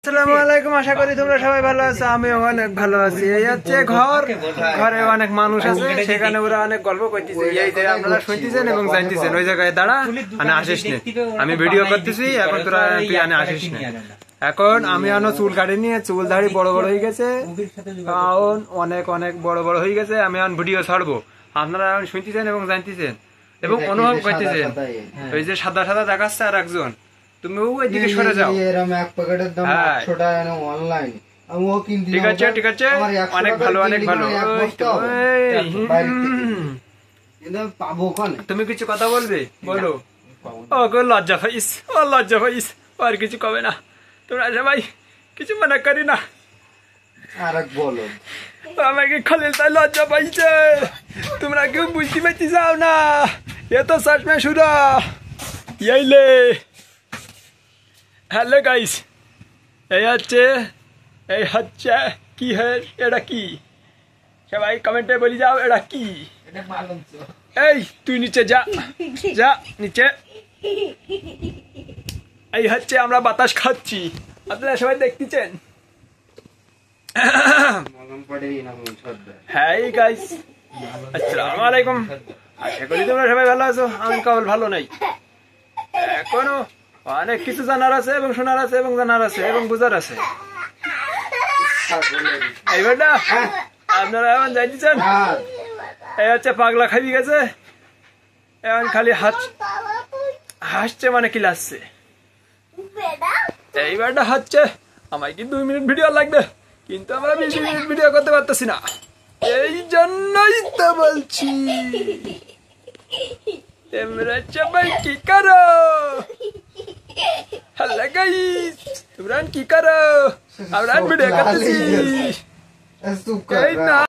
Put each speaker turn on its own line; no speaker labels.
আসসালামু আলাইকুম, আশা করি তোমরা সবাই ভালো আছো। আমিও অনেক ভালো আছি। এই হচ্ছে ঘরে অনেক মানুষ আছে, সেখানে ওরা অনেক গল্প করতেছে। এই যে আপনারা শুনতেছেন এবং জানতেছেন, ওই জায়গায় দাঁড়া মানে আসিস না, আমি ভিডিও করতেছি, এখন তুই আনে আসিস না। এখন আমি আনো চুল কাটি নিয়ে, চুল দাড়ি বড় বড় হয়ে গেছে, কারণ অনেক অনেক বড় বড় হয়ে গেছে। আমি এখন ভিডিও ছাড়বো, আপনারা এখন শুনতেছেন এবং জানতেছেন এবং অনুভব করতেছেন। ওই যে সাদা সাদা দেখাচ্ছে আর একজন, তুমি ওইদিকে সরে যাও। ঠিক আছে ঠিক আছে, অনেক ভালো অনেক ভালো। তুমি কিছু কথা বলবে, বলো। ও লজ্জা পাইস, ও লজ্জা পাইস, আর কিছু কবে না। তোমরা সবাই কিছু মনে করি না,
বলো
আমাকে খলিল তাই লজ্জা পাইছে। তোমরা কেউ বুঝতে পারতে যাও না, এ তো চশমা সুরা ইয়াইলে। হ্যালো গাইস, এই হচ্ছে কি হয়, এটা কি? সবাই কমেন্টে বলি যাও, এটা কি? এই তুই নিচে যা, যা নিচে। এই হচ্ছে আমরা বাতাস খাচ্ছি, আপনারা সবাই দেখতেছেন। হ্যাঁ গাইস, আসসালামু আলাইকুম, আশা করি তোমরা সবাই ভালো আছো। আমি কেবল ভালো নাই, এখনো অনেক কিছু জানার আছে এবং শোনার আছে এবং জানার আছে এবং বোঝার আছে। এইবারটা আপনারা এখন যাইতেছেন। এই হচ্ছে পাগলা খাবি গেছে, এখন খালি হাসছে, মানে কি লাগছে। এইবারটা হচ্ছে আমায় কি 2 মিনিট ভিডিও লাগবে, কিন্তু আমরা 20 মিনিট ভিডিও করতে পারতেছি না, এই জন্যই তো বলছি তোমরা সবাই কি করো। হ্যালো গাইস, তোমরা কি করো? আমরা ভিডিও করতেছি।